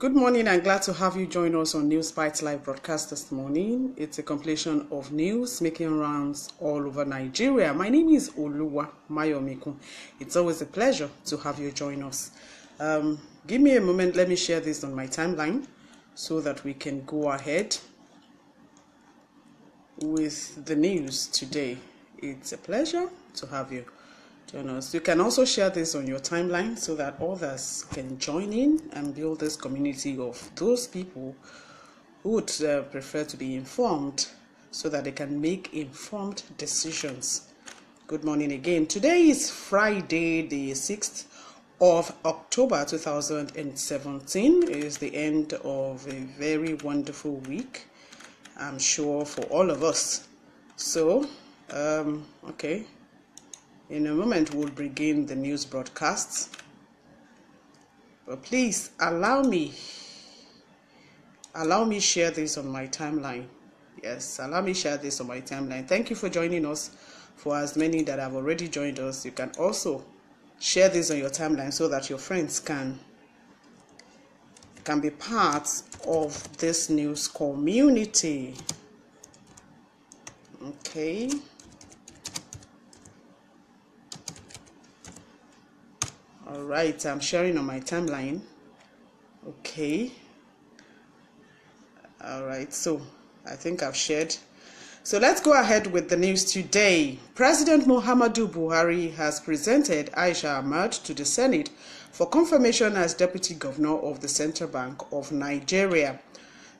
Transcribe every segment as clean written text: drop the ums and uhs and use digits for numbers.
Good morning and glad to have you join us on News Bites live broadcast this morning. It's a compilation of news making rounds all over Nigeria. My name is Oluwa Mayomikun. It's always a pleasure to have you join us. Give me a moment, let me share this on my timeline so that we can go ahead with the news today. It's a pleasure to have you join us. You can also share this on your timeline so that others can join in and build this community of those people who would prefer to be informed so that they can make informed decisions. Good morning again. Today is Friday, the 6th of October 2017. It is the end of a very wonderful week, I'm sure, for all of us. So, okay. In a moment, we'll begin the news broadcasts. But please allow me share this on my timeline. Yes, allow me share this on my timeline. Thank you for joining us. For as many that have already joined us, you can also share this on your timeline so that your friends can be part of this news community. Okay. All right, I'm sharing on my timeline. Okay. All right, so I think I've shared. So let's go ahead with the news today. President Muhammadu Buhari has presented Aisha Ahmad to the Senate for confirmation as Deputy Governor of the Central Bank of Nigeria.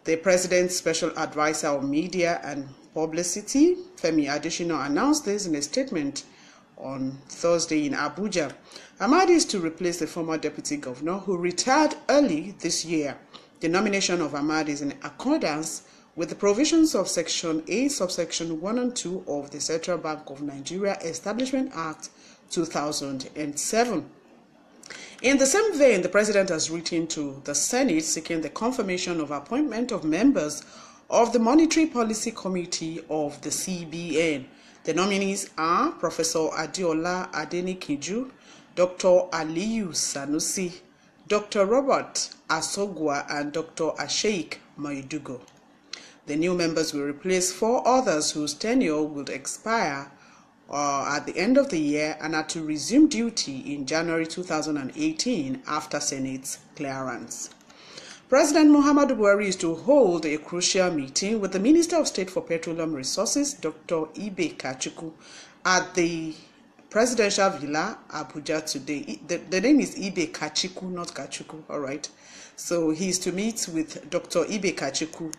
The President's Special Advisor on Media and Publicity, Femi Adesina, announced this in a statement on Thursday in Abuja. Ahmad is to replace the former deputy governor who retired early this year. The nomination of Ahmad is in accordance with the provisions of Section A, subsection 1 and 2 of the Central Bank of Nigeria Establishment Act 2007. In the same vein, the president has written to the Senate seeking the confirmation of appointment of members of the Monetary Policy Committee of the CBN. The nominees are Professor Adeola Adenikiju, Dr. Aliyu Sanusi, Dr. Robert Asogwa, and Dr. Asheik Maidugo. The new members will replace 4 others whose tenure will expire at the end of the year and are to resume duty in January 2018 after Senate's clearance. President Muhammadu Buhari is to hold a crucial meeting with the Minister of State for Petroleum Resources, Dr. Ibe Kachuku, at the Presidential Villa, Abuja today. The name is Ibe Kachuku, not Kachuku, all right? So he is to meet with Dr. Ibe Kachuku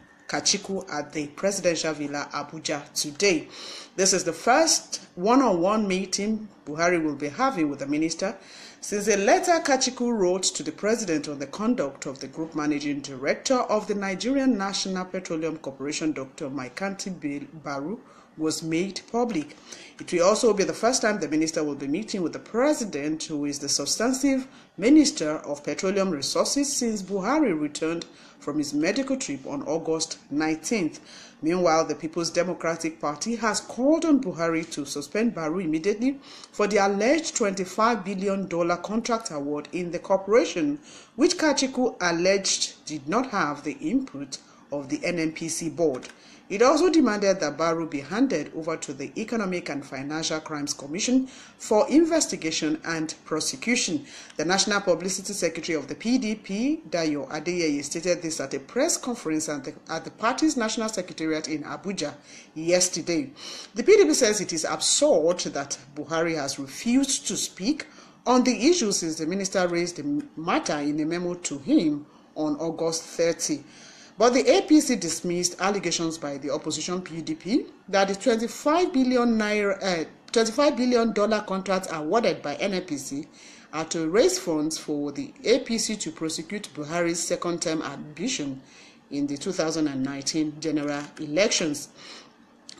at the Presidential Villa, Abuja today. This is the first one-on-one meeting Buhari will be having with the minister since a letter Kachuku wrote to the president on the conduct of the group managing director of the Nigerian National Petroleum Corporation, Dr. Maikanti Baru, was made public. It will also be the first time the minister will be meeting with the president, who is the substantive Minister of Petroleum Resources since Buhari returned from his medical trip on August 19th. Meanwhile, the People's Democratic Party has called on Buhari to suspend Baru immediately for the alleged $25 billion contract award in the corporation, which Kachuku alleged did not have the input of the NNPC board. It also demanded that Baru be handed over to the Economic and Financial Crimes Commission for investigation and prosecution. The National Publicity Secretary of the PDP, Dayo Adeyeye, stated this at a press conference at the party's National Secretariat in Abuja yesterday. The PDP says it is absurd that Buhari has refused to speak on the issue since the minister raised the matter in a memo to him on August 30. But the APC dismissed allegations by the opposition PDP that the $25 billion contract awarded by NNPC are to raise funds for the APC to prosecute Buhari's second-term ambition in the 2019 general elections.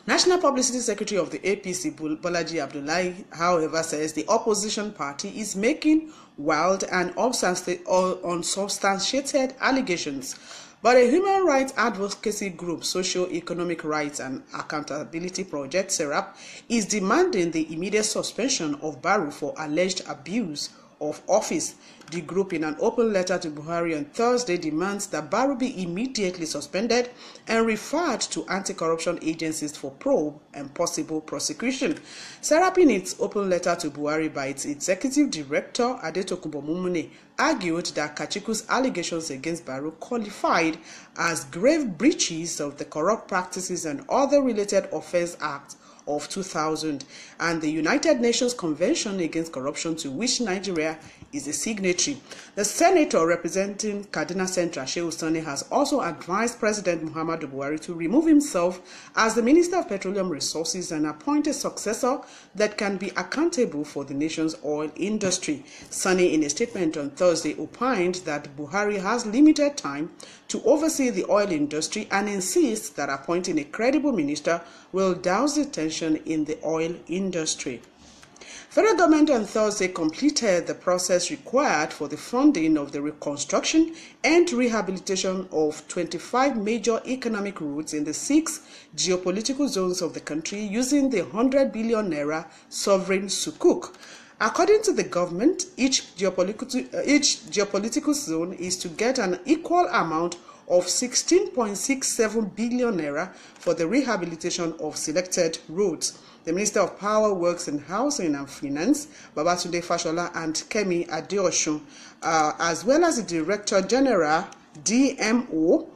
National Publicity Secretary of the APC, Bolaji Abdullahi, however, says the opposition party is making wild and unsubstantiated allegations. But a human rights advocacy group, Socio-Economic Rights and Accountability Project, SERAP, is demanding the immediate suspension of Baru for alleged abuse of office. The group, in an open letter to Buhari on Thursday, demands that Barrow be immediately suspended and referred to anti-corruption agencies for probe and possible prosecution. Seraping its open letter to Buhari by its executive director, Adetokunbo Mumune, argued that Kachiku's allegations against Barrow qualified as grave breaches of the Corrupt Practices and Other Related Offences Act of 2000 and the United Nations Convention Against Corruption, to which Nigeria is a signatory. The senator representing Kaduna Central, Shehu Sani, has also advised President Muhammadu Buhari to remove himself as the Minister of Petroleum Resources and appoint a successor that can be accountable for the nation's oil industry. Sani, in a statement on Thursday, opined that Buhari has limited time to oversee the oil industry and insists that appointing a credible minister will douse the tension in the oil industry. Federal government on Thursday completed the process required for the funding of the reconstruction and rehabilitation of 25 major economic routes in the 6 geopolitical zones of the country using the 100 billion naira sovereign sukuk. According to the government, each geopolitical zone is to get an equal amount of 16.67 billion naira for the rehabilitation of selected roads. The Minister of Power, Works and Housing and Finance, Babatunde Fashola, and Kemi Adeosun, as well as the Director General, DMO,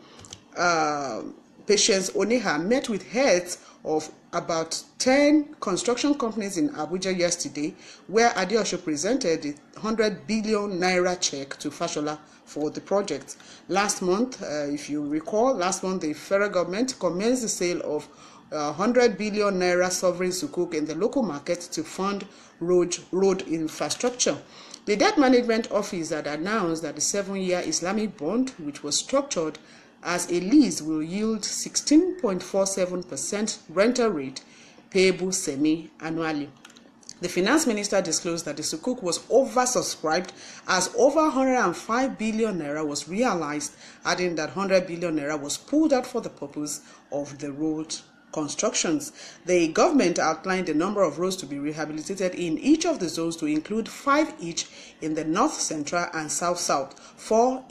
Patience Oniha, met with heads of about 10 construction companies in Abuja yesterday, where Adeosun presented the 100 billion naira check to Fashola for the project. Last month, if you recall, the federal government commenced the sale of 100 billion naira sovereign sukuk in the local market to fund road infrastructure. The Debt Management Office had announced that the 7-year Islamic bond, which was structured as a lease, will yield 16.47% rental rate payable semi-annually. The finance minister disclosed that the sukuk was oversubscribed as over 105 billion naira was realized, adding that 100 billion naira was pulled out for the purpose of the road constructions. The government outlined the number of roads to be rehabilitated in each of the zones to include 5 each in the North Central and South-South, 4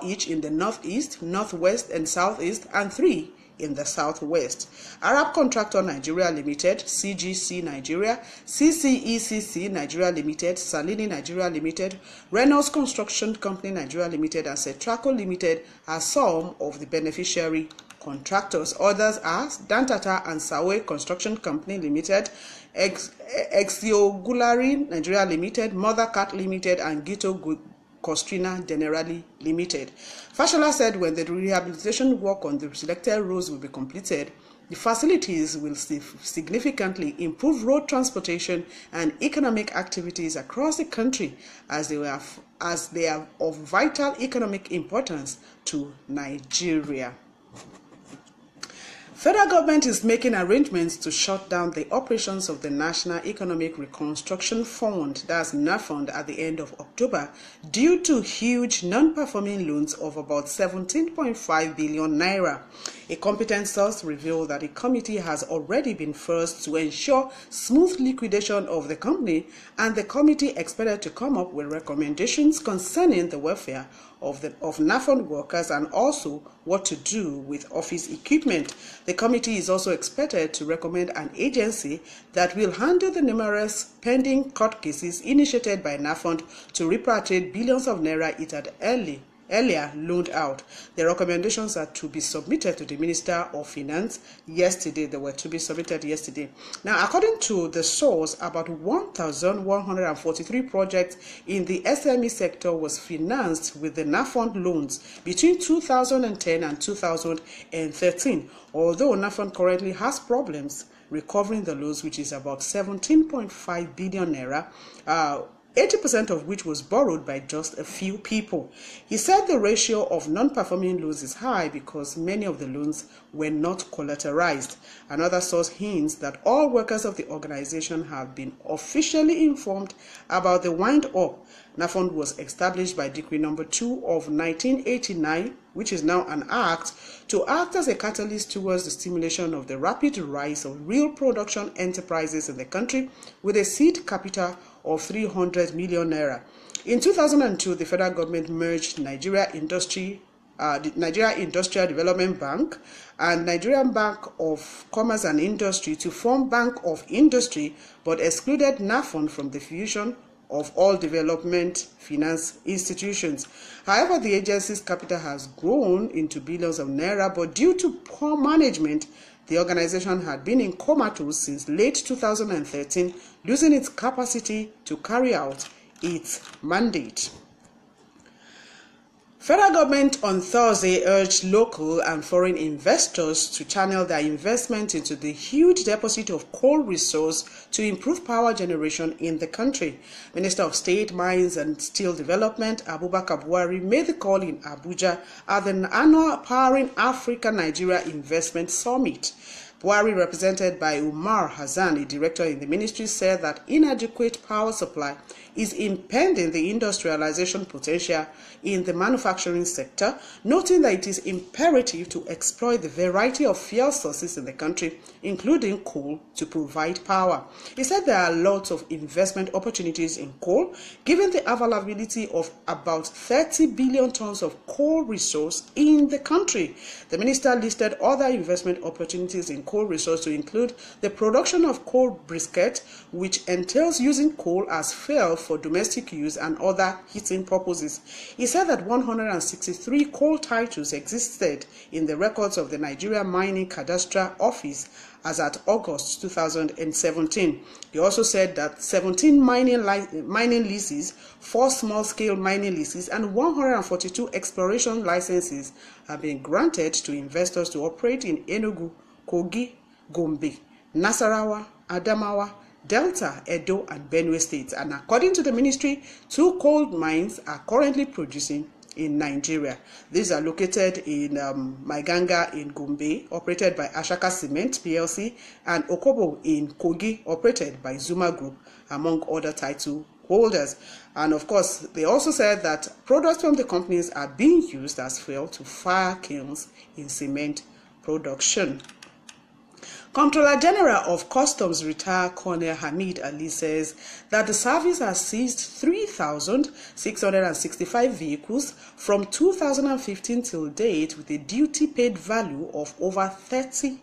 each in the Northeast, Northwest and Southeast, and 3 in the Southwest. Arab Contractor Nigeria Limited, CGC Nigeria, CCECC Nigeria Limited, Salini Nigeria Limited, Reynolds Construction Company Nigeria Limited, and Cetraco Limited are some of the beneficiary contractors. Others are Dantata and Sawe Construction Company Limited, Exiogulari Nigeria Limited, Mother Cat Limited, and Gito Costrina Generali Limited. Fashola said when the rehabilitation work on the selected roads will be completed, the facilities will significantly improve road transportation and economic activities across the country as they are of vital economic importance to Nigeria. Federal government is making arrangements to shut down the operations of the National Economic Reconstruction Fund, that's NAFUND, at the end of October due to huge non-performing loans of about 17.5 billion naira. A competent source revealed that a committee has already been forced to ensure smooth liquidation of the company, and the committee expected to come up with recommendations concerning the welfare of NAFUND workers and also what to do with office equipment. The committee is also expected to recommend an agency that will handle the numerous pending court cases initiated by NAFUND to repatriate billions of naira it had earlier loaned out. The recommendations are to be submitted to the Minister of Finance yesterday. They were to be submitted yesterday. Now, according to the source, about 1,143 projects in the SME sector was financed with the NAFUND loans between 2010 and 2013, although NAFUND currently has problems recovering the loans, which is about 17.5 billion naira, 80% of which was borrowed by just a few people. He said the ratio of non-performing loans is high because many of the loans were not collateralized. Another source hints that all workers of the organization have been officially informed about the wind-up. NAFUND was established by Decree No. 2 of 1989, which is now an act, to act as a catalyst towards the stimulation of the rapid rise of real production enterprises in the country with a seed capital of 300 million naira. In 2002, the federal government merged the Nigeria Industrial Development Bank and Nigerian Bank of Commerce and Industry to form Bank of Industry, but excluded NAFON from the fusion of all development finance institutions. However, the agency's capital has grown into billions of naira, but due to poor management, the organization had been in comatose since late 2013, losing its capacity to carry out its mandate. Federal government on Thursday urged local and foreign investors to channel their investment into the huge deposit of coal resource to improve power generation in the country. Minister of State, Mines and Steel Development, Abubakar Buhari, made the call in Abuja at the annual Powering Africa-Nigeria Investment Summit. Buhari, represented by Umar Hassan, a director in the ministry, said that inadequate power supply is impeding the industrialization potential in the manufacturing sector, noting that it is imperative to exploit the variety of fuel sources in the country, including coal, to provide power. He said there are lots of investment opportunities in coal, given the availability of about 30 billion tons of coal resource in the country. The minister listed other investment opportunities in coal resource to include the production of coal briquette, which entails using coal as fuel for domestic use and other heating purposes. He said that 163 coal titles existed in the records of the Nigeria Mining Cadastral Office as at August 2017. He also said that 17 mining leases, 4 small-scale mining leases, and 142 exploration licenses have been granted to investors to operate in Enugu, Kogi, Gombe, Nasarawa, Adamawa, Delta, Edo, and Benue states. And according to the ministry, 2 coal mines are currently producing in Nigeria. These are located in Maiganga in Gombe, operated by Ashaka Cement PLC, and Okobo in Kogi, operated by Zuma Group, among other title holders. And of course, they also said that products from the companies are being used as fuel to fire kilns in cement production. Comptroller General of Customs, retired Colonel Hamid Ali, says that the service has seized 3,665 vehicles from 2015 till date with a duty-paid value of over 13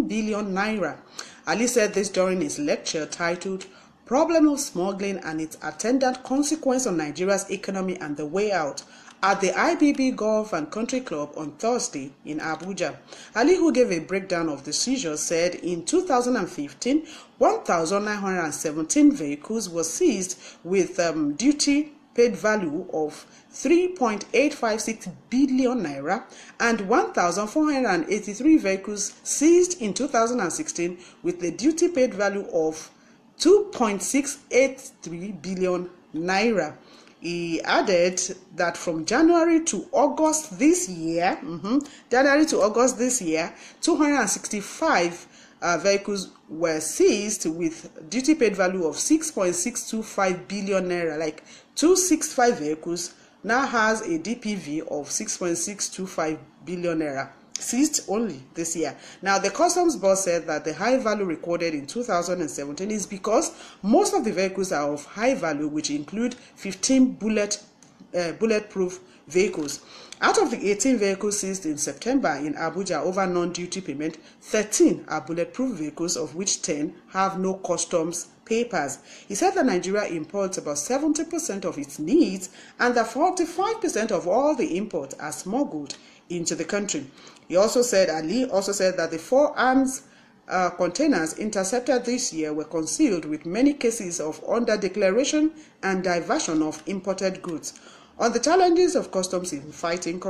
billion naira. Ali said this during his lecture titled "Problem of Smuggling and its Attendant Consequence on Nigeria's Economy and the Way Out" at the IBB Golf and Country Club on Thursday in Abuja. Ali, who gave a breakdown of the seizures, said in 2015, 1,917 vehicles were seized with duty-paid value of 3.856 billion naira, and 1,483 vehicles seized in 2016 with the duty-paid value of 2.683 billion naira. He added that from January to August this year, 265 vehicles were seized with duty-paid value of 6.625 billion naira. Like 265 vehicles now has a DPV of 6.625 billion naira. Seized only this year. Now, the customs boss said that the high value recorded in 2017 is because most of the vehicles are of high value, which include 15 bulletproof vehicles. Out of the 18 vehicles seized in September in Abuja over non-duty payment, 13 are bulletproof vehicles, of which 10 have no customs papers. He said that Nigeria imports about 70% of its needs and that 45% of all the imports are smuggled into the country. Ali also said that the 4 arms containers intercepted this year were concealed, with many cases of under-declaration and diversion of imported goods. On the challenges of customs in fighting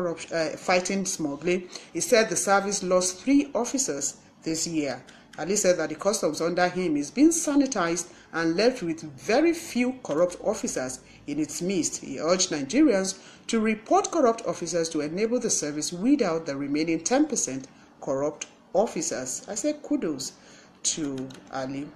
smuggling, he said the service lost 3 officers this year. Ali said that the customs under him is being sanitized and left with very few corrupt officers in its midst. He urged Nigerians to report corrupt officers to enable the service weed out the remaining 10% corrupt officers. I say kudos to Ali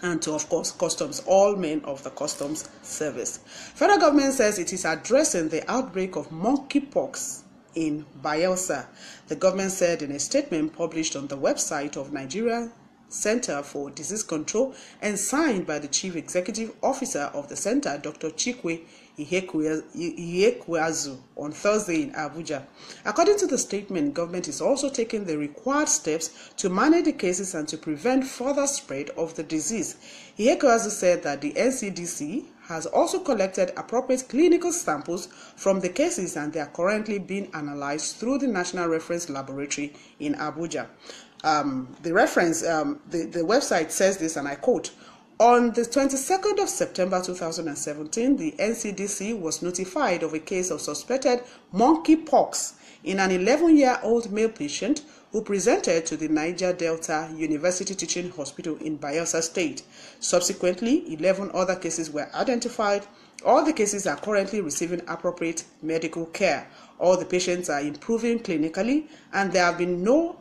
and to, of course, customs, all men of the customs service. Federal government says it is addressing the outbreak of monkeypox in Bayelsa. The government said in a statement published on the website of Nigeria Center for Disease Control and signed by the Chief Executive Officer of the center, Dr. Chikwe Ihekweazu, on Thursday in Abuja. According to the statement, government is also taking the required steps to manage the cases and to prevent further spread of the disease. Ihekweazu said that the NCDC has also collected appropriate clinical samples from the cases and they are currently being analyzed through the National Reference Laboratory in Abuja. The website says this, and I quote, "On the 22nd of September 2017, the NCDC was notified of a case of suspected monkeypox in an 11-year-old male patient who presented to the Niger Delta University Teaching Hospital in Bayelsa State. Subsequently, 11 other cases were identified. All the cases are currently receiving appropriate medical care. All the patients are improving clinically, and there have been no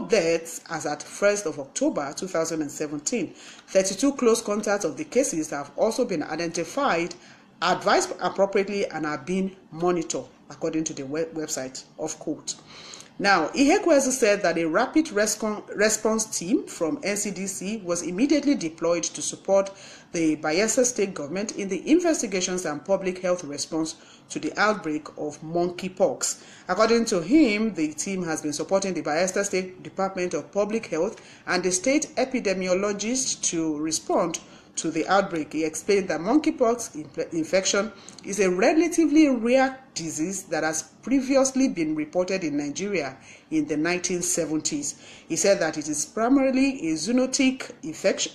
deaths as at 1st of October 2017. 32 close contacts of the cases have also been identified, advised appropriately, and are being monitored," according to the website of quote. Now, Ihekweazu said that a rapid response team from NCDC was immediately deployed to support the Bayelsa State government in the investigations and public health response to the outbreak of monkeypox. According to him, the team has been supporting the Bayelsa State Department of Public Health and the state epidemiologists to respond to the outbreak. He explained that monkeypox infection is a relatively rare disease that has previously been reported in Nigeria in the 1970s. He said that it is primarily a zoonotic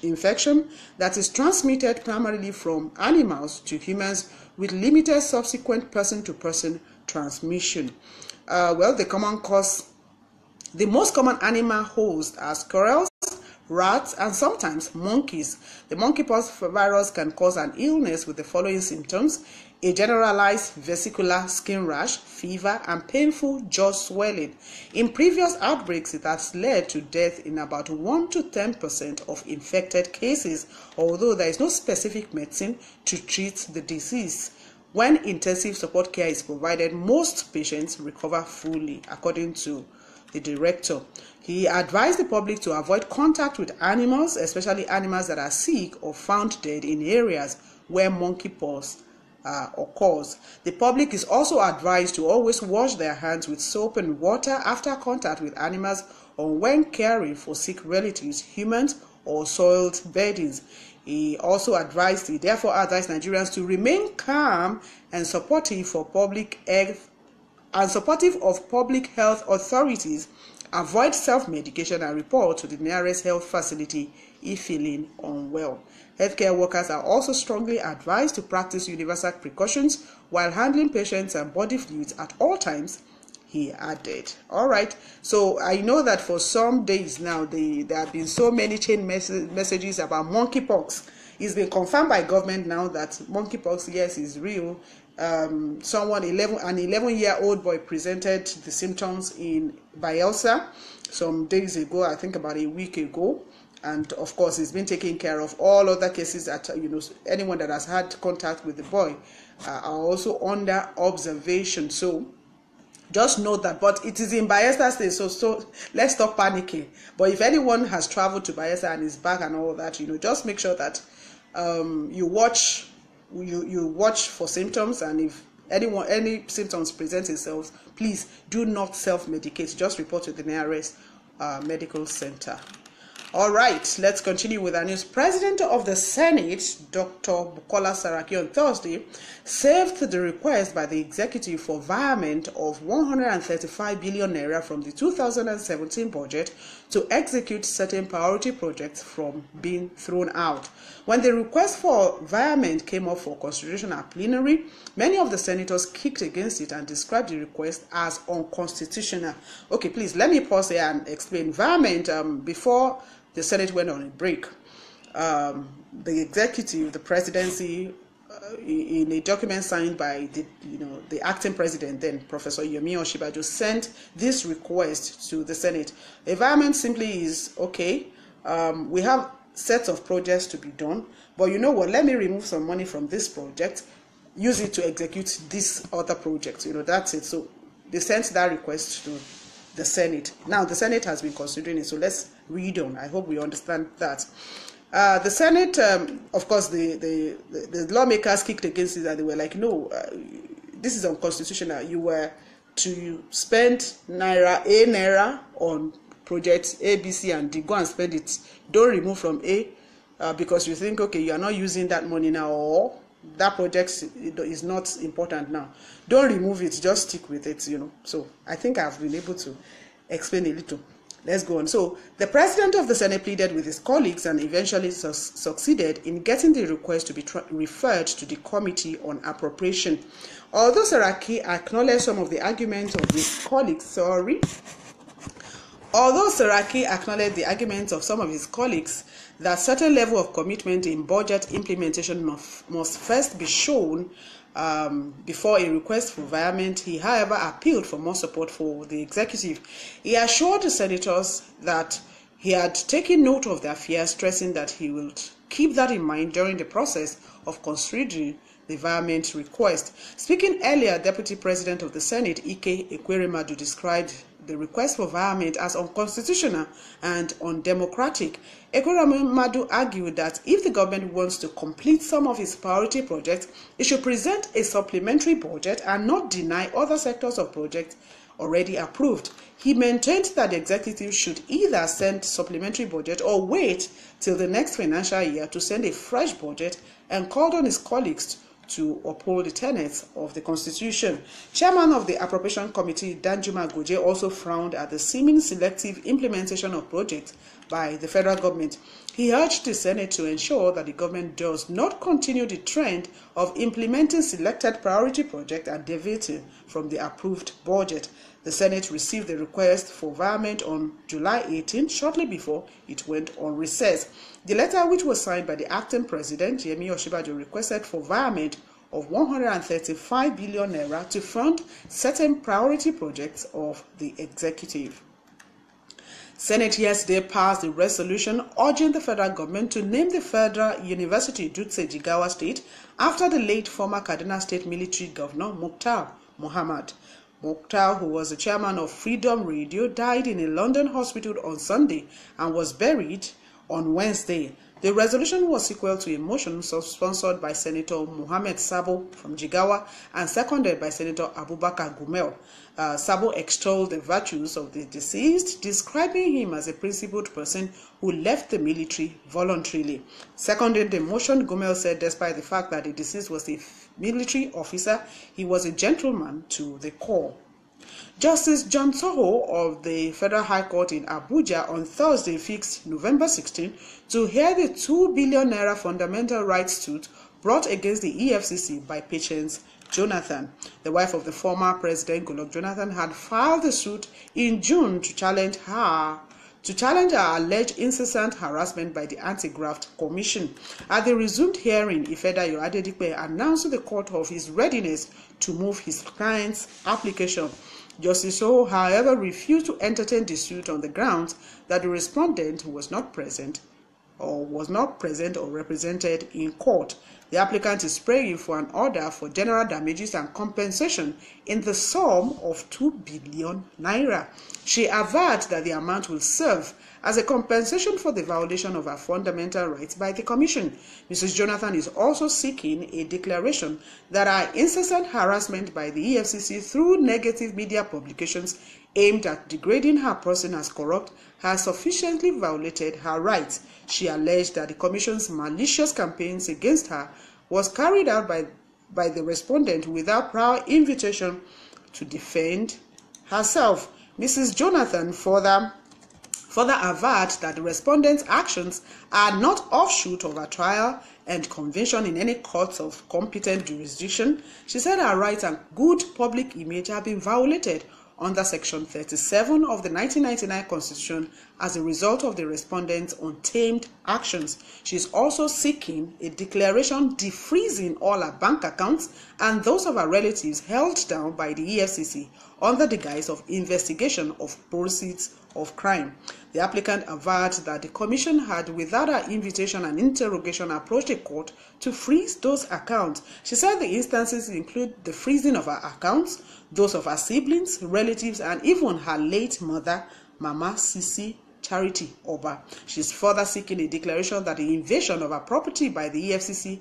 infection that is transmitted primarily from animals to humans with limited subsequent person-to-person transmission. The most common animal hosts are squirrels, rats, and sometimes monkeys. The monkeypox virus can cause an illness with the following symptoms: a generalized vesicular skin rash, fever, and painful jaw swelling. In previous outbreaks, it has led to death in about 1 to 10% of infected cases, although there is no specific medicine to treat the disease. When intensive support care is provided, most patients recover fully, according to the director. He advised the public to avoid contact with animals, especially animals that are sick or found dead in areas where monkeypox occurs. The public is also advised to always wash their hands with soap and water after contact with animals or when caring for sick relatives, humans, or soiled beddings. He therefore advised Nigerians to remain calm and supportive of public health authorities, avoid self-medication, and report to the nearest health facility if feeling unwell. Healthcare workers are also strongly advised to practice universal precautions while handling patients and body fluids at all times, he added. All right, so I know that for some days now, there have been so many chain messages about monkeypox. It's been confirmed by government now that monkeypox, yes, is real. An 11-year-old boy presented the symptoms in Bayelsa some days ago, I think about a week ago, and of course he's been taking care of. All other cases that anyone that has had contact with the boy are also under observation. So just note that, but it is in Bayelsa State, so let's stop panicking. But if anyone has traveled to Bayelsa and is back and all that, just make sure that you watch for symptoms, and if any symptoms present itself, please do not self-medicate. Just report to the nearest medical center. All right, let's continue with our news. President of the Senate, Dr. Bukola Saraki, on Thursday saved the request by the executive for environment of 135 billion naira from the 2017 budget to execute certain priority projects from being thrown out. When the request for environment came up for consideration at plenary, many of the senators kicked against it and described the request as unconstitutional. Okay, please, let me pause here and explain. Environment, before the Senate went on a break, the executive, the presidency, in a document signed by the acting president then, Professor Yomi Osinbajo, sent this request to the Senate. Environment simply is, okay, we have sets of projects to be done, but you know what, let me remove some money from this project, use it to execute this other project. That's it. So they sent that request to the Senate. Now, the Senate has been considering it, so let's read on. I hope we understand that. The Senate, of course, the lawmakers kicked against it, and they were like, no, this is unconstitutional. You were to spend naira on projects A, B, C, and D. Go and spend it. Don't remove from A because you think, okay, you are not using that money now, or that project is not important now. Don't remove it, just stick with it, you know. So I think I've been able to explain a little. Let's go on. So the president of the Senate pleaded with his colleagues and eventually succeeded in getting the request to be referred to the Committee on Appropriation. Although Saraki acknowledged some of the arguments of his colleagues, that certain level of commitment in budget implementation must first be shown before a request for virement, he, however, appealed for more support for the executive. He assured the senators that he had taken note of their fears, stressing that he will keep that in mind during the process of considering the virement request. Speaking earlier, Deputy President of the Senate, Ike Ekweremadu, described the request for virement as unconstitutional and undemocratic. Ekweremadu argued that if the government wants to complete some of its priority projects, it should present a supplementary budget and not deny other sectors of projects already approved. He maintained that the executive should either send supplementary budget or wait till the next financial year to send a fresh budget, and called on his colleagues to uphold the tenets of the Constitution. Chairman of the Appropriation Committee, Danjuma Goje, also frowned at the seeming selective implementation of projects by the federal government. He urged the Senate to ensure that the government does not continue the trend of implementing selected priority projects and deviating from the approved budget. The Senate received the request for virement on July 18, shortly before it went on recess. The letter, which was signed by the acting president, Yemi Osinbajo, requested for virement of 135 billion naira to fund certain priority projects of the executive. Senate yesterday passed a resolution urging the federal government to name the Federal University Dutse Jigawa State after the late former Kaduna State military governor, Mukhtar Muhammad. Mukhtar, who was the chairman of Freedom Radio, died in a London hospital on Sunday and was buried on Wednesday. The resolution was sequel to a motion sponsored by Senator Mohammed Sabo from Jigawa and seconded by Senator Abubakar Gumel. Sabo extolled the virtues of the deceased, describing him as a principled person who left the military voluntarily. Seconding the motion, Gumel said despite the fact that the deceased was a military officer, he was a gentleman to the core. Justice John Soho of the Federal High Court in Abuja on Thursday fixed November 16 to hear the 2 billion naira fundamental rights suit brought against the EFCC by Patience Jonathan. The wife of the former President Goodluck Jonathan had filed the suit in June to challenge her alleged incessant harassment by the Anti-Graft Commission. At the resumed hearing, Ifedayo Adedipe announced to the court of his readiness to move his client's application. Justice Soho, however, refused to entertain the suit on the grounds that the respondent was not present or represented in court. The applicant is praying for an order for general damages and compensation in the sum of 2 billion naira. She averred that the amount will serve as a compensation for the violation of her fundamental rights by the Commission. Mrs. Jonathan is also seeking a declaration that her incessant harassment by the EFCC through negative media publications aimed at degrading her person as corrupt has sufficiently violated her rights. She alleged that the Commission's malicious campaigns against her was carried out by the respondent without prior invitation to defend herself. Mrs. Jonathan further averred that the respondent's actions are not offshoot of her trial and conviction in any courts of competent jurisdiction. She said her rights and good public image have been violated under Section 37 of the 1999 Constitution as a result of the respondent's untamed actions. She is also seeking a declaration defreezing all her bank accounts and those of her relatives held down by the EFCC under the guise of investigation of proceeds of crime. The applicant averred that the commission had, without her invitation and interrogation, approached the court to freeze those accounts. She said the instances include the freezing of her accounts, those of her siblings, relatives, and even her late mother, Mama Sisi Charity Oba. She's further seeking a declaration that the invasion of her property by the EFCC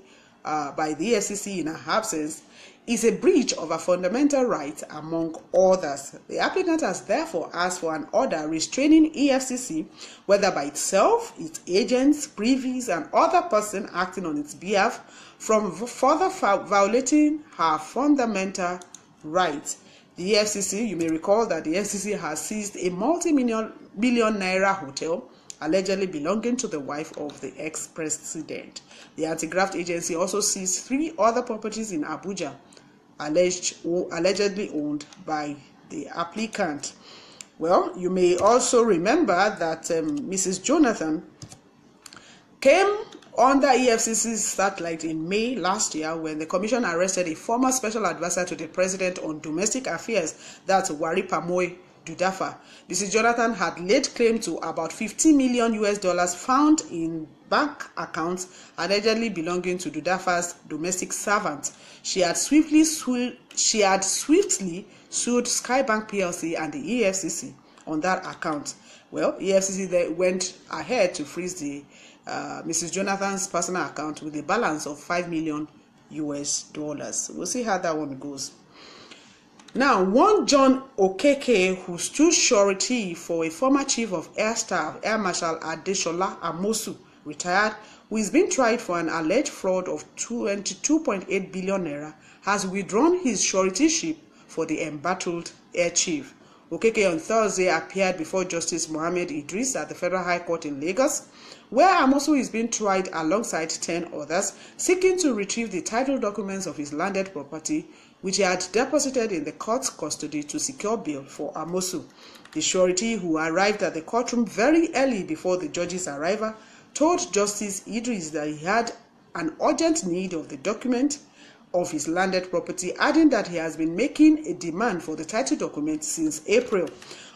in her absence is a breach of her fundamental rights, among others. The applicant has therefore asked for an order restraining EFCC, whether by itself, its agents, privies, and other person acting on its behalf, from further violating her fundamental rights. The EFCC, you may recall that the EFCC has seized a multi-million naira hotel allegedly belonging to the wife of the ex-president. The anti-graft agency also seized 3 other properties in Abuja, allegedly owned by the applicant. Well, you may also remember that Mrs. Jonathan came under EFCC's satellite in May last year when the commission arrested a former special advisor to the president on domestic affairs, that's Wari Pamoy Dudafa. Mrs. Jonathan had laid claim to about $50 million found in bank accounts allegedly belonging to Dudafa's domestic servant. She had swiftly sued Skybank PLC and the EFCC on that account. Well, EFCC then went ahead to freeze the Mrs. Jonathan's personal account with a balance of $5 million. We'll see how that one goes. Now, one John Okeke, who stood surety for a former chief of Air Staff, Air Marshal Adeshola Amosu, retired, who is being tried for an alleged fraud of 22.8 billion naira, has withdrawn his suretyship for the embattled air chief. Okeke on Thursday appeared before Justice Mohammed Idris at the Federal High Court in Lagos, where Amosu is being tried alongside 10 others, seeking to retrieve the title documents of his landed property, which he had deposited in the court's custody to secure bail for Amosu. The surety, who arrived at the courtroom very early before the judge's arrival, told Justice Idris that he had an urgent need of the document of his landed property, adding that he has been making a demand for the title document since April.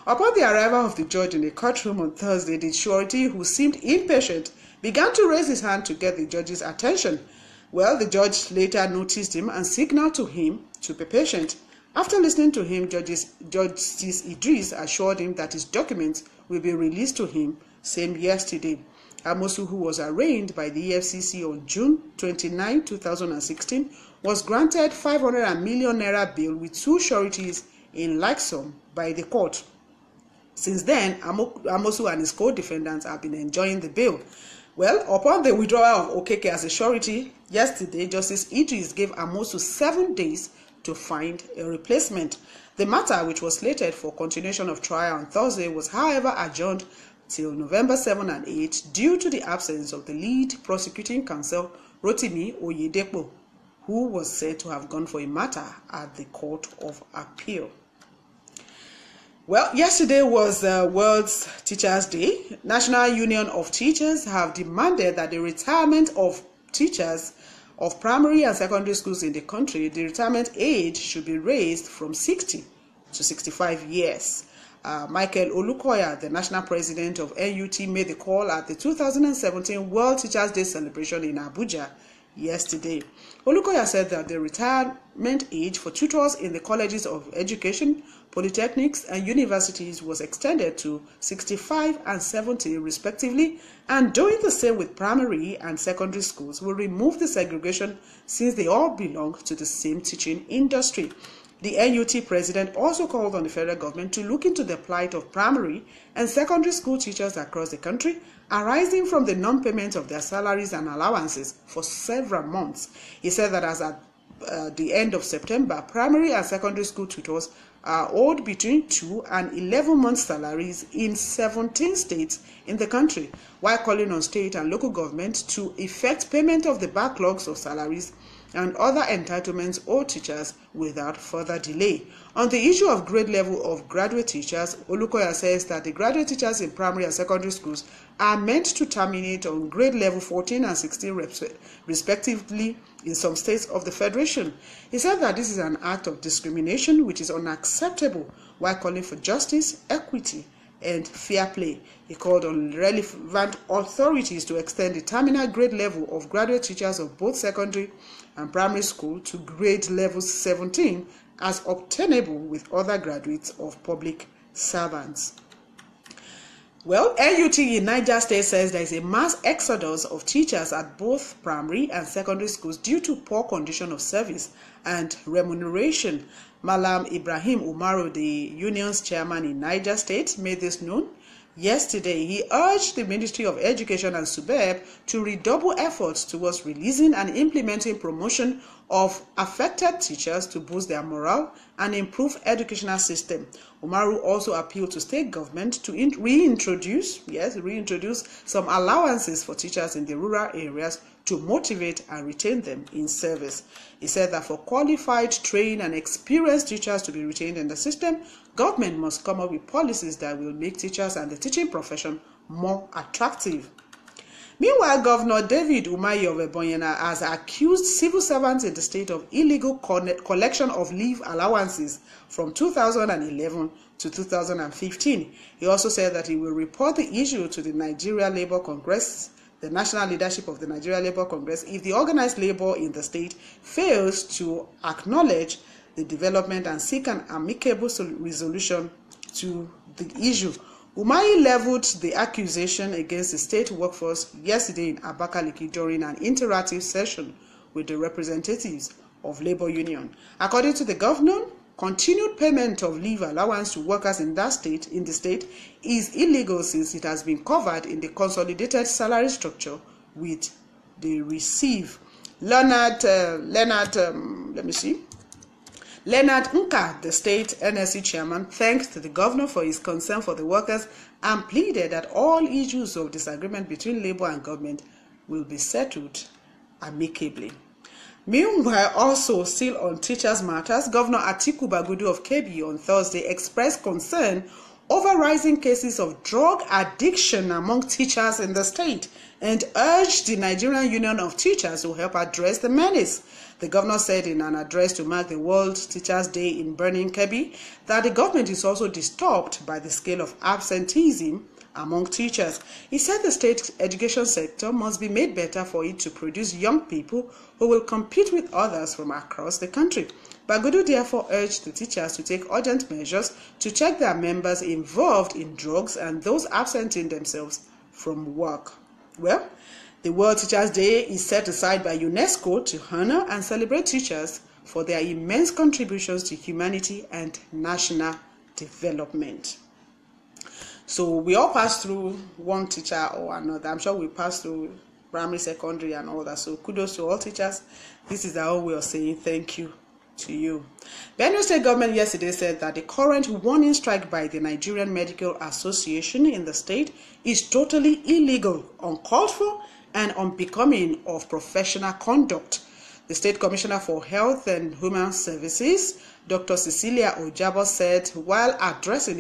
Upon the arrival of the judge in the courtroom on Thursday, the surety, who seemed impatient, began to raise his hand to get the judge's attention. Well, the judge later noticed him and signaled to him to be patient. After listening to him, Justice Idris assured him that his documents will be released to him same yesterday. Amosu, who was arraigned by the EFCC on June 29, 2016, was granted 500 million naira bail with 2 sureties in like sum by the court. Since then, Amosu and his co-defendants have been enjoying the bail. Well, upon the withdrawal of Okeke as a surety yesterday, Justice Idris gave Amosu 7 days to find a replacement. The matter, which was slated for continuation of trial on Thursday, was however adjourned till November 7 and 8 due to the absence of the lead prosecuting counsel, Rotimi Oyedepo, who was said to have gone for a matter at the Court of Appeal. Well, yesterday was World Teachers' Day. National Union of Teachers have demanded that the retirement of teachers of primary and secondary schools in the country, the retirement age should be raised from 60 to 65 years. Michael Olukoya, the national president of NUT, made the call at the 2017 World Teachers' Day celebration in Abuja yesterday. Olukoya said that the retirement age for tutors in the colleges of education, polytechnics, and universities was extended to 65 and 70 respectively, and doing the same with primary and secondary schools will remove the segregation since they all belong to the same teaching industry. The NUT president also called on the federal government to look into the plight of primary and secondary school teachers across the country, arising from the non-payment of their salaries and allowances for several months. He said that as at the end of September, primary and secondary school tutors are owed between 2 and 11 months' salaries in 17 states in the country, while calling on state and local governments to effect payment of the backlogs of salaries and other entitlements owed teachers without further delay. On the issue of grade level of graduate teachers, Olukoya says that the graduate teachers in primary and secondary schools are meant to terminate on grade level 14 and 16 respectively in some states of the Federation. He said that this is an act of discrimination which is unacceptable, while calling for justice, equity, and fair play. He called on relevant authorities to extend the terminal grade level of graduate teachers of both secondary and primary school to grade level 17 as obtainable with other graduates of public servants. Well, NUT in Niger State says there is a mass exodus of teachers at both primary and secondary schools due to poor condition of service and remuneration. Malam Ibrahim Umaru, the union's chairman in Niger State, made this known yesterday. He urged the Ministry of Education and SUBEB to redouble efforts towards releasing and implementing promotion of affected teachers to boost their morale and improve educational system. Umaru also appealed to state government to reintroduce some allowances for teachers in the rural areas to motivate and retain them in service. He said that for qualified, trained, and experienced teachers to be retained in the system, government must come up with policies that will make teachers and the teaching profession more attractive. Meanwhile, Governor David Umahi of Ebonyana has accused civil servants in the state of illegal collection of leave allowances from 2011 to 2015. He also said that he will report the issue to the Nigeria Labour Congress, the national leadership of the Nigeria Labour Congress, if the organized labor in the state fails to acknowledge the development and seek an amicable resolution to the issue. Umahi leveled the accusation against the state workforce yesterday in Abakaliki during an interactive session with the representatives of labor union. According to the governor, continued payment of leave allowance to workers in the state is illegal since it has been covered in the consolidated salary structure with the receive. Leonard Nka, the state NSC chairman, thanked the governor for his concern for the workers and pleaded that all issues of disagreement between labor and government will be settled amicably. Meanwhile, also still on teachers' matters, Governor Atiku Bagudu of Kebbi on Thursday expressed concern over rising cases of drug addiction among teachers in the state and urged the Nigerian Union of Teachers to help address the menace. The governor said in an address to mark the World Teachers' Day in Burning Kebbi that the government is also disturbed by the scale of absenteeism among teachers. He said the state education sector must be made better for it to produce young people who will compete with others from across the country. Bagudu therefore urged the teachers to take urgent measures to check their members involved in drugs and those absenting themselves from work. Well, the World Teachers' Day is set aside by UNESCO to honor and celebrate teachers for their immense contributions to humanity and national development. So we all pass through one teacher or another. I'm sure we pass through primary, secondary, and all that. So kudos to all teachers. This is our way of saying thank you to you. Benue State government yesterday said that the current warning strike by the Nigerian Medical Association in the state is totally illegal, uncalled for, and unbecoming of professional conduct. The State Commissioner for Health and Human Services, Dr. Cecilia Ojabo, said while addressing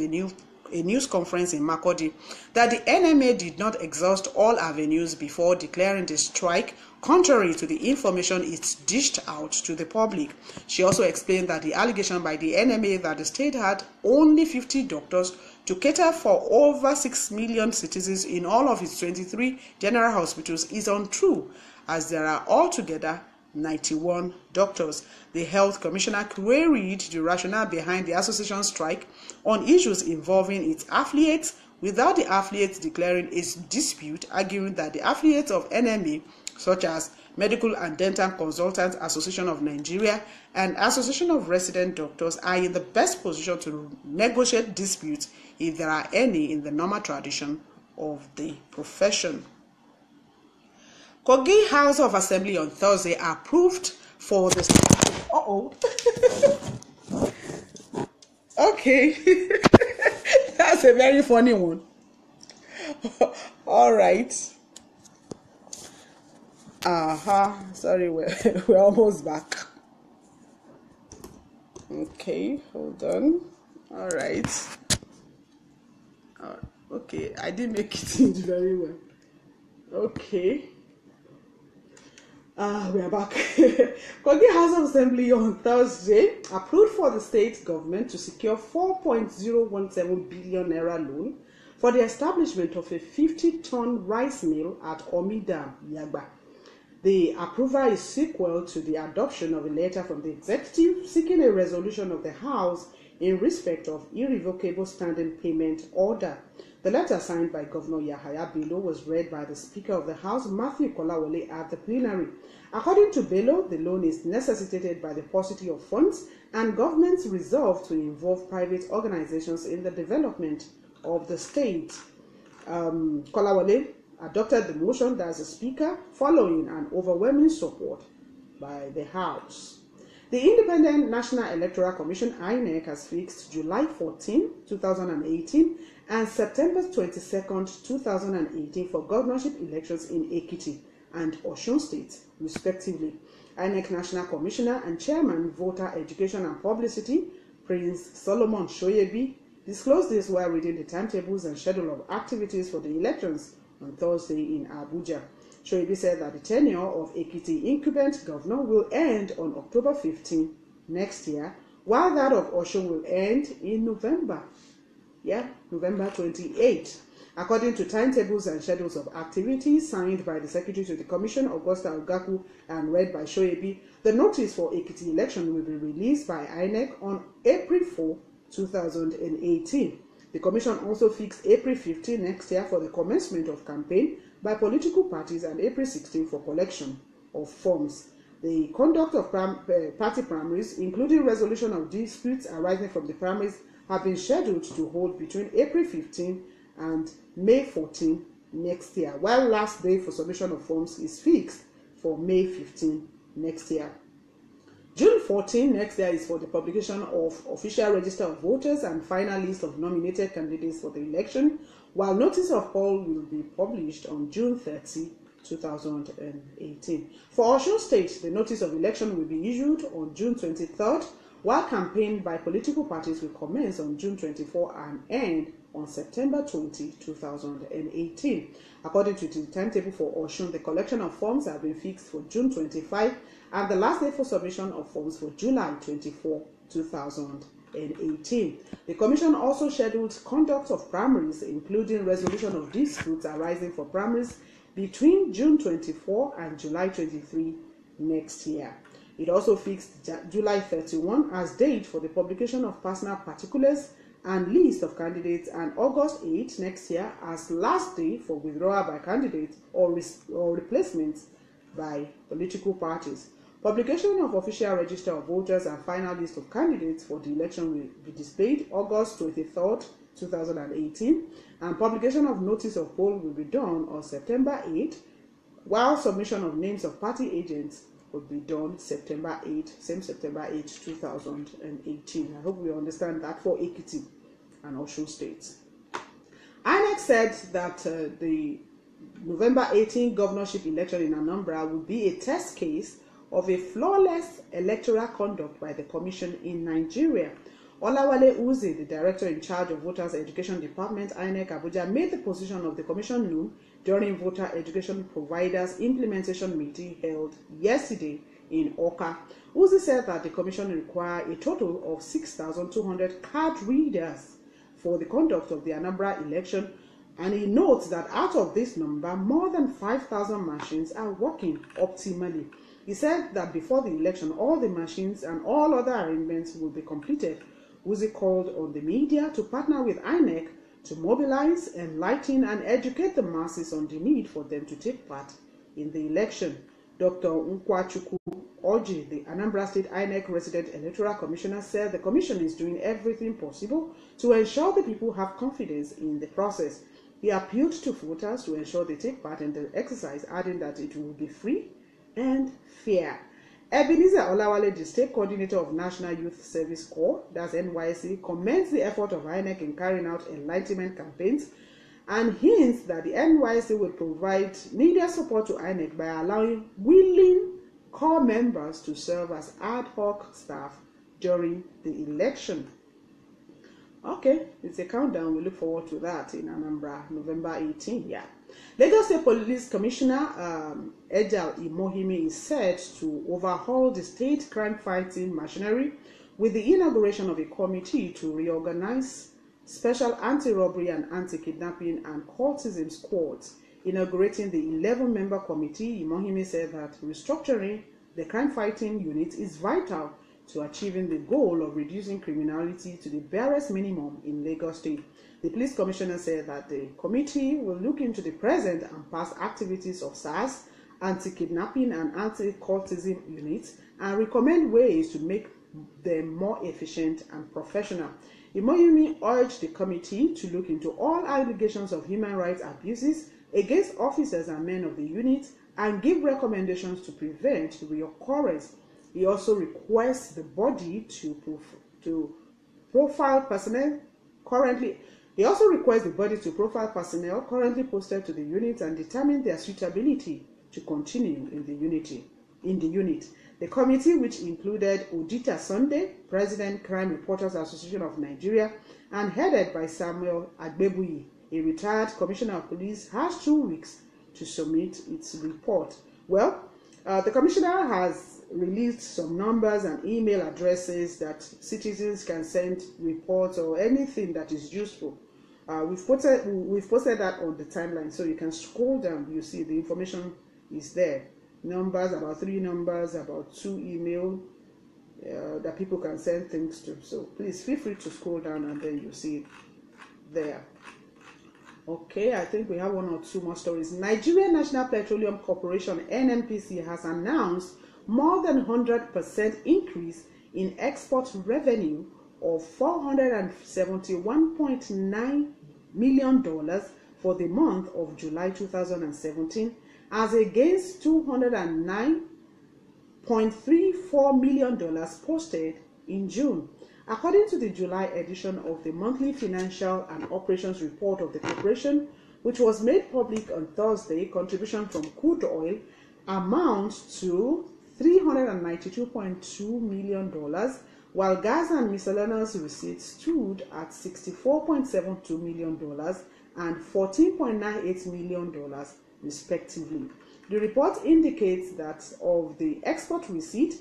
a news conference in Makurdi that the NMA did not exhaust all avenues before declaring the strike, contrary to the information it dished out to the public. She also explained that the allegation by the NMA that the state had only 50 doctors to cater for over 6 million citizens in all of its 23 general hospitals is untrue, as there are altogether 91 doctors. The health commissioner queried the rationale behind the association's strike on issues involving its affiliates without the affiliates declaring its dispute, arguing that the affiliates of NMA, such as Medical and Dental Consultants Association of Nigeria and Association of Resident Doctors, are in the best position to negotiate disputes if there are any in the normal tradition of the profession. Kogi House of Assembly on Thursday approved for the... Okay. That's a very funny one. All right. Sorry, we're almost back. Okay, hold on. All right. Okay, I didn't make it in very well. Okay. We are back. Kogi House of Assembly on Thursday approved for the state government to secure 4.017 billion naira loan for the establishment of a 50-ton rice mill at Omida, Yagba. The approval is sequel to the adoption of a letter from the executive seeking a resolution of the House in respect of irrevocable standing payment order. The letter, signed by Governor Yahaya Bello, was read by the Speaker of the House, Matthew Kolawole, at the plenary. According to Bello, the loan is necessitated by the paucity of funds and government's resolve to involve private organizations in the development of the state. Kolawole adopted the motion as a speaker following an overwhelming support by the House. The Independent National Electoral Commission (INEC) has fixed July 14, 2018 and September 22, 2018 for governorship elections in Ekiti and Osun states, respectively. INEC National Commissioner and Chairman, Voter Education and Publicity, Prince Solomon Shoyebi, disclosed this while reading the timetables and schedule of activities for the elections on Thursday in Abuja. Shoyebi said that the tenure of Ekiti incumbent governor will end on October 15 next year, while that of Osun will end in November 28. According to timetables and schedules of activities signed by the Secretary to the Commission, Augusta Ugaku, and read by Shoyebi, the notice for Ekiti election will be released by INEC on April 4, 2018. The Commission also fixed April 15 next year for the commencement of campaign by political parties and April 16 for collection of forms. The conduct of party primaries, including resolution of disputes arising from the primaries, have been scheduled to hold between April 15 and May 14 next year, while last day for submission of forms is fixed for May 15 next year. June 14 next year is for the publication of official register of voters and final list of nominated candidates for the election, while notice of poll will be published on June 30, 2018. For Osun State, the notice of election will be issued on June 23rd, while campaign by political parties will commence on June 24 and end on September 20, 2018. According to the timetable for Osun, the collection of forms have been fixed for June 25 and the last day for submission of forms for July 24, 2018. The Commission also scheduled conduct of primaries, including resolution of disputes arising for primaries between June 24 and July 23 next year. It also fixed July 31 as date for the publication of personal particulars and list of candidates, and August 8 next year as last day for withdrawal by candidates or replacements by political parties. Publication of official register of voters and final list of candidates for the election will be displayed August 23rd, 2018, and publication of notice of poll will be done on September 8, while submission of names of party agents will be done September 8, 2018. I hope we understand that for Ekiti and Osun states. INEC said that the November 18 governorship election in Anambra will be a test case of a flawless electoral conduct by the Commission in Nigeria. Olawale Uzi, the Director in charge of Voters Education Department, INEC Abuja, made the position of the Commission known during Voter Education Providers Implementation Meeting held yesterday in Oka. Uzi said that the Commission required a total of 6,200 card readers for the conduct of the Anambra election, and he notes that out of this number, more than 5,000 machines are working optimally. He said that before the election, all the machines and all other arrangements will be completed. Uzi called on the media to partner with INEC to mobilize, enlighten, and educate the masses on the need for them to take part in the election. Dr. Nkwachuku Oji, the Anambra State INEC resident electoral commissioner, said the commission is doing everything possible to ensure the people have confidence in the process. He appealed to voters to ensure they take part in the exercise, adding that it will be free and fair. Ebenezer Olawale, the state coordinator of National Youth Service Corps, that's NYC, commends the effort of INEC in carrying out enlightenment campaigns and hints that the NYC will provide media support to INEC by allowing willing corps members to serve as ad hoc staff during the election. Okay, it's a countdown. We look forward to that in Anambra, November 18. Yeah. Lagos State Police Commissioner Ejal Imohimi is set to overhaul the state crime-fighting machinery with the inauguration of a committee to reorganize Special Anti-Robbery and Anti-Kidnapping and Cultism Squads. Inaugurating the 11-member committee, Imohimi said that restructuring the crime-fighting unit is vital to achieving the goal of reducing criminality to the barest minimum in Lagos State. The police commissioner said that the committee will look into the present and past activities of SARS, anti-kidnapping and anti-cultism units, and recommend ways to make them more efficient and professional. Imoyumi urged the committee to look into all allegations of human rights abuses against officers and men of the unit and give recommendations to prevent reoccurrence. He also requests the body to profile personnel currently posted to the unit and determine their suitability to continue in the unit. The committee, which included Odita Sunday, President, Crime Reporters Association of Nigeria, and headed by Samuel Agbebuyi, a retired commissioner of police, has 2 weeks to submit its report. Well, the commissioner has released some numbers and email addresses that citizens can send reports or anything that is useful. We've posted that on the timeline, so you can scroll down. You see the information is there. Numbers, about 3 numbers, about 2 email that people can send things to. So please feel free to scroll down and then you see it there. Okay, I think we have 1 or 2 more stories. Nigeria National Petroleum Corporation, NNPC, has announced more than 100% increase in export revenue of $471.9 million for the month of July 2017, as against $209.34 million posted in June. According to the July edition of the monthly financial and operations report of the corporation, which was made public on Thursday, contribution from crude oil amounts to $392.2 million, while gas and miscellaneous receipts stood at $64.72 million and $14.98 million, respectively. The report indicates that of the export receipt,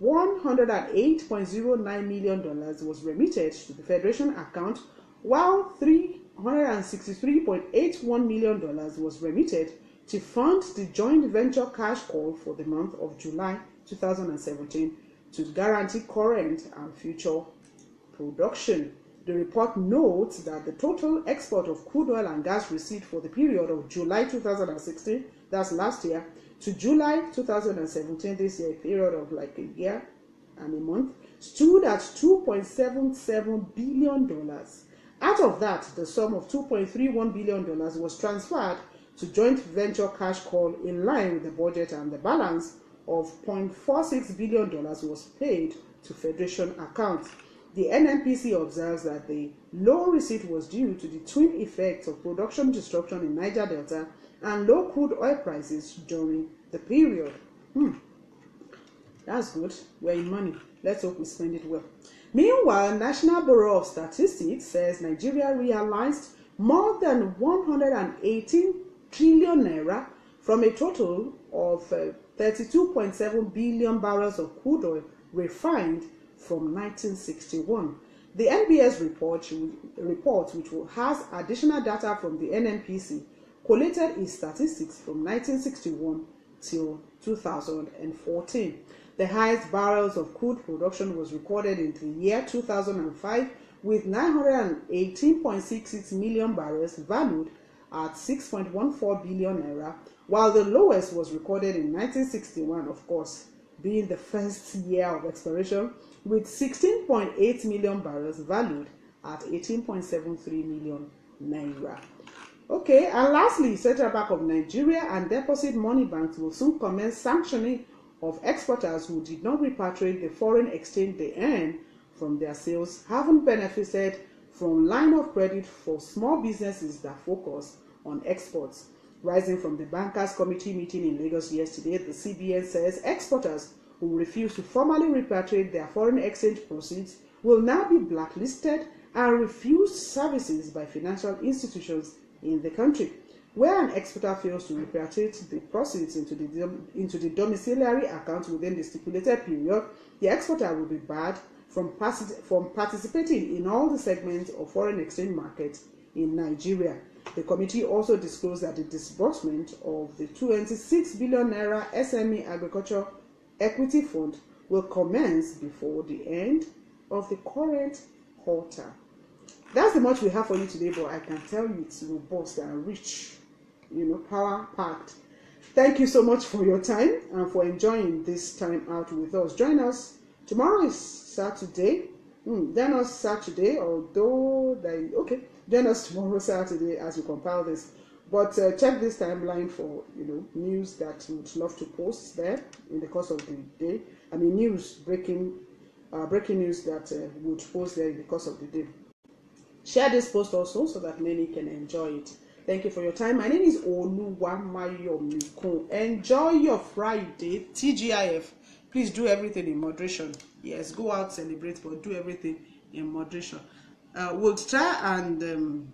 $108.09 million was remitted to the Federation account, while $363.81 million was remitted to fund the joint venture cash call for the month of July 2017 to guarantee current and future production. The report notes that the total export of crude oil and gas receipt for the period of July 2016, that's last year, to July 2017, this year, a period of like a year and a month, stood at $2.77 billion. Out of that, the sum of $2.31 billion was transferred to joint venture cash call in line with the budget, and the balance of $0.46 billion was paid to Federation accounts. The NNPC observes that the low receipt was due to the twin effects of production disruption in Niger Delta and low crude oil prices during the period. That's good. We're in money. Let's hope we spend it well. Meanwhile, National Bureau of Statistics says Nigeria realized more than 118 trillion naira from a total of 32.7 billion barrels of crude oil refined from 1961. The NBS report, which has additional data from the NNPC, collated its statistics from 1961 till 2014. The highest barrels of crude production was recorded in the year 2005 with 918.66 million barrels valued at 6.14 billion naira, while the lowest was recorded in 1961, of course, being the first year of exploration, with 16.8 million barrels valued at 18.73 million naira. Okay, and lastly, Central Bank of Nigeria and deposit money banks will soon commence sanctioning of exporters who did not repatriate the foreign exchange they earned from their sales, having benefited from line of credit for small businesses that focus on exports. Rising from the Bankers Committee meeting in Lagos yesterday, the CBN says exporters who refuse to formally repatriate their foreign exchange proceeds will now be blacklisted and refused services by financial institutions in the country. Where an exporter fails to repatriate the proceeds into the domiciliary account within the stipulated period, the exporter will be barred from participating in all the segments of foreign exchange market in Nigeria. The committee also disclosed that the disbursement of the 26 billion naira SME Agriculture Equity Fund will commence before the end of the current quarter. That's the much we have for you today, but I can tell you it's robust and rich, power-packed. Thank you so much for your time and for enjoying this time out with us. Join us. Tomorrow is Saturday. Join us Saturday, join us tomorrow Saturday as we compile this. But check this timeline for news that we would love to post there in the course of the day. Breaking news that we would post there in the course of the day. Share this post also so that many can enjoy it. Thank you for your time. My name is Oluwa Mayomikun. Enjoy your Friday, TGIF. Please do everything in moderation. Yes, go out, celebrate, but do everything in moderation. We'll try and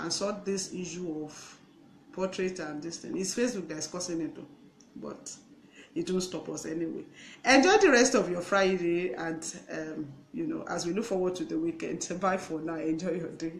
sort this issue of portrait and this thing. It's Facebook that's causing it, but it won't stop us anyway. Enjoy the rest of your Friday, and as we look forward to the weekend. Bye for now. Enjoy your day.